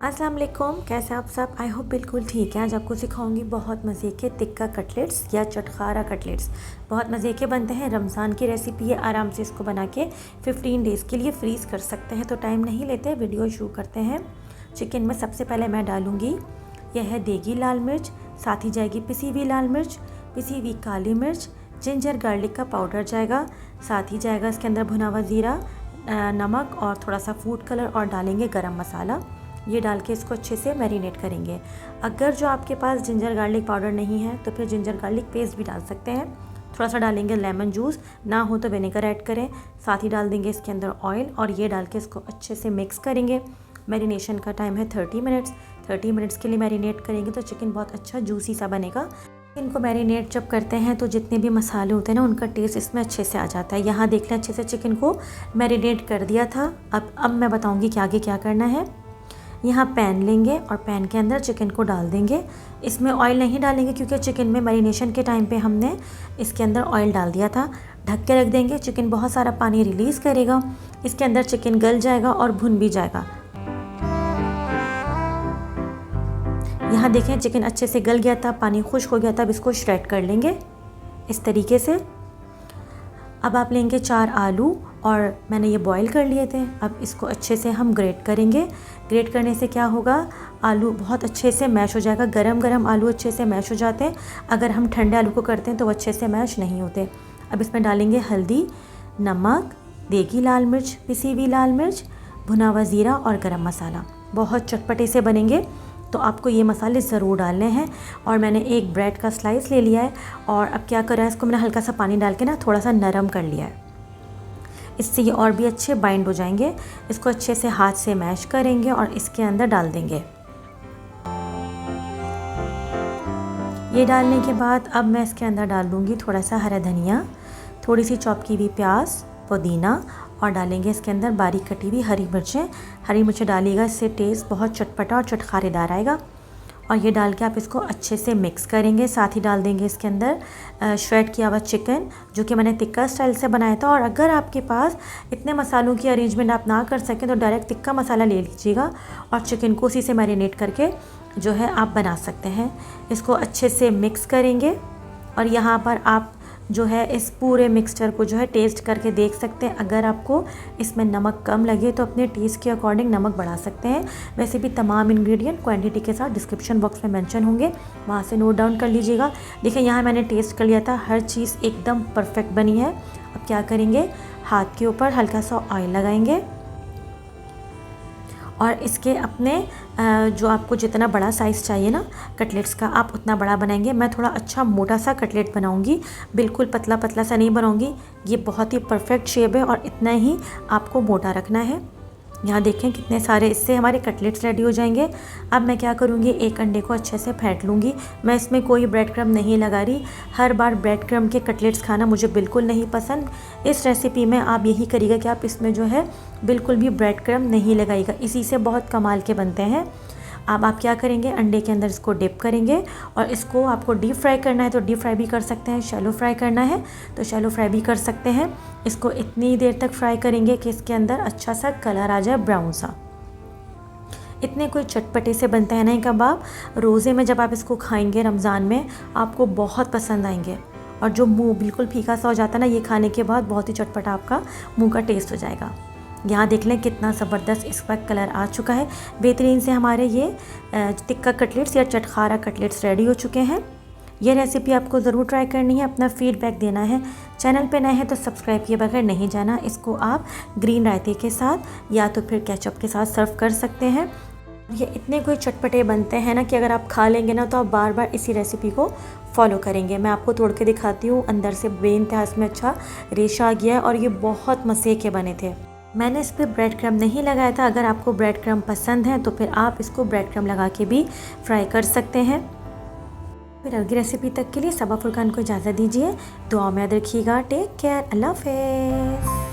अस्सलाम वालेकुम, कैसे आप सब। आई होप बिल्कुल ठीक है। आज आपको सिखाऊंगी बहुत मज़े के टिक्का कटलेट्स या चटखारा कटलेट्स। बहुत मज़े के बनते हैं। रमज़ान की रेसिपी है, आराम से इसको बना के 15 डेज़ के लिए फ्रीज़ कर सकते हैं। तो टाइम नहीं लेते, वीडियो शुरू करते हैं। चिकन में सबसे पहले मैं डालूँगी यह है देगी लाल मिर्च, साथ ही जाएगी पिसी हुई लाल मिर्च, पिसी हुई काली मिर्च, जिंजर गार्लिक का पाउडर जाएगा, साथ ही जाएगा इसके अंदर भुना हुआ ज़ीरा, नमक और थोड़ा सा फूड कलर और डालेंगे गरम मसाला। ये डाल के इसको अच्छे से मैरिनेट करेंगे। अगर जो आपके पास जिंजर गार्लिक पाउडर नहीं है तो फिर जिंजर गार्लिक पेस्ट भी डाल सकते हैं। थोड़ा सा डालेंगे लेमन जूस, ना हो तो विनेगर ऐड करें। साथ ही डाल देंगे इसके अंदर ऑयल और ये डाल के इसको अच्छे से मिक्स करेंगे। मैरिनेशन का टाइम है 30 मिनट्स। 30 मिनट्स के लिए मैरिनेट करेंगे तो चिकन बहुत अच्छा जूसी सा बनेगा। इनको मैरिनेट जब करते हैं तो जितने भी मसाले होते हैं ना, उनका टेस्ट इसमें अच्छे से आ जाता है। यहाँ देख लें, अच्छे से चिकन को मैरिनेट कर दिया था। अब मैं बताऊँगी कि आगे क्या करना है। यहाँ पैन लेंगे और पैन के अंदर चिकन को डाल देंगे। इसमें ऑयल नहीं डालेंगे क्योंकि चिकन में मैरिनेशन के टाइम पे हमने इसके अंदर ऑयल डाल दिया था। ढक के रख देंगे। चिकन बहुत सारा पानी रिलीज़ करेगा, इसके अंदर चिकन गल जाएगा और भुन भी जाएगा। यहाँ देखें चिकन अच्छे से गल गया था, पानी खुश्क हो गया था। अब इसको श्रेड कर लेंगे इस तरीके से। अब आप लेंगे 4 आलू और मैंने ये बॉईल कर लिए थे। अब इसको अच्छे से हम ग्रेट करेंगे। ग्रेट करने से क्या होगा, आलू बहुत अच्छे से मैश हो जाएगा। गरम गरम आलू अच्छे से मैश हो जाते हैं। अगर हम ठंडे आलू को करते हैं तो वो अच्छे से मैश नहीं होते। अब इसमें डालेंगे हल्दी, नमक, देगी लाल मिर्च, पिसी हुई लाल मिर्च, भुना हुआ ज़ीरा और गरम मसाला। बहुत चटपटे से बनेंगे तो आपको ये मसाले ज़रूर डालने हैं। और मैंने एक ब्रेड का स्लाइस ले लिया है और अब क्या करा है, इसको मैंने हल्का सा पानी डाल के ना थोड़ा सा नरम कर लिया है। इससे ये और भी अच्छे बाइंड हो जाएंगे। इसको अच्छे से हाथ से मैश करेंगे और इसके अंदर डाल देंगे। ये डालने के बाद अब मैं इसके अंदर डाल दूँगी थोड़ा सा हरा धनिया, थोड़ी सी चॉप की हुई प्याज, पुदीना और डालेंगे इसके अंदर बारीक कटी हुई हरी मिर्चें। हरी मिर्चें डालिएगा, इससे टेस्ट बहुत चटपटा और चटखारेदार आएगा। और ये डाल के आप इसको अच्छे से मिक्स करेंगे। साथ ही डाल देंगे इसके अंदर श्रेड किया हुआ चिकन, जो कि मैंने टिक्का स्टाइल से बनाया था। और अगर आपके पास इतने मसालों की अरेंजमेंट आप ना कर सकें तो डायरेक्ट टिक्का मसाला ले लीजिएगा और चिकन को उसी से मैरिनेट करके जो है आप बना सकते हैं। इसको अच्छे से मिक्स करेंगे और यहाँ पर आप जो है इस पूरे मिक्सचर को जो है टेस्ट करके देख सकते हैं। अगर आपको इसमें नमक कम लगे तो अपने टेस्ट के अकॉर्डिंग नमक बढ़ा सकते हैं। वैसे भी तमाम इंग्रेडिएंट क्वांटिटी के साथ डिस्क्रिप्शन बॉक्स में मेंशन होंगे, वहाँ से नोट डाउन कर लीजिएगा। देखिए यहाँ मैंने टेस्ट कर लिया था, हर चीज़ एकदम परफेक्ट बनी है। अब क्या करेंगे, हाथ के ऊपर हल्का सा ऑयल लगाएंगे और इसके अपने जो आपको जितना बड़ा साइज़ चाहिए ना कटलेट्स का, आप उतना बड़ा बनाएंगे। मैं थोड़ा अच्छा मोटा सा कटलेट बनाऊंगी, बिल्कुल पतला पतला सा नहीं बनाऊंगी। ये बहुत ही परफेक्ट शेप है और इतना ही आपको मोटा रखना है। यहाँ देखें कितने सारे इससे हमारे कटलेट्स रेडी हो जाएंगे। अब मैं क्या करूँगी, एक अंडे को अच्छे से फेंट लूँगी। मैं इसमें कोई ब्रेड क्रम्ब नहीं लगा रही। हर बार ब्रेड क्रम्ब के कटलेट्स खाना मुझे बिल्कुल नहीं पसंद। इस रेसिपी में आप यही करिएगा कि आप इसमें जो है बिल्कुल भी ब्रेड क्रम्ब नहीं लगाइएगा, इसी से बहुत कमाल के बनते हैं। अब आप क्या करेंगे, अंडे के अंदर इसको डिप करेंगे और इसको आपको डीप फ्राई करना है तो डीप फ्राई भी कर सकते हैं, शैलो फ्राई करना है तो शैलो फ्राई भी कर सकते हैं। इसको इतनी देर तक फ्राई करेंगे कि इसके अंदर अच्छा सा कलर आ जाए, ब्राउन सा। इतने कोई चटपटे से बनते हैं ना ये कबाब। रोज़े में जब आप इसको खाएंगे रमज़ान में, आपको बहुत पसंद आएंगे। और जो मुँह बिल्कुल फीका सा हो जाता है ना, ये खाने के बाद बहुत ही चटपटा आपका मुँह का टेस्ट हो जाएगा। यहाँ देख लें कितना ज़बरदस्त इस वक्त कलर आ चुका है। बेहतरीन से हमारे ये टिक्का कटलेट्स या चटखारा कटलेट्स रेडी हो चुके हैं। ये रेसिपी आपको ज़रूर ट्राई करनी है, अपना फीडबैक देना है। चैनल पे नए हैं तो सब्सक्राइब किए बगैर नहीं जाना। इसको आप ग्रीन रायते के साथ या तो फिर केचप के साथ सर्व कर सकते हैं। ये इतने कोई चटपटे बनते हैं ना कि अगर आप खा लेंगे ना तो आप बार बार इसी रेसिपी को फॉलो करेंगे। मैं आपको तोड़ के दिखाती हूँ, अंदर से बेइंतहा इसमें अच्छा रेशा आ गया है और ये बहुत मज़े के बने थे। मैंने इस पर ब्रेड क्रम्ब नहीं लगाया था। अगर आपको ब्रेड क्रम्ब पसंद है तो फिर आप इसको ब्रेड क्रम्ब लगा के भी फ्राई कर सकते हैं। फिर अगली रेसिपी तक के लिए सबा फुरकान को इजाज़त दीजिए। दुआ में याद रखिएगा। टेक केयर, अल्लाह हाफ़िज़।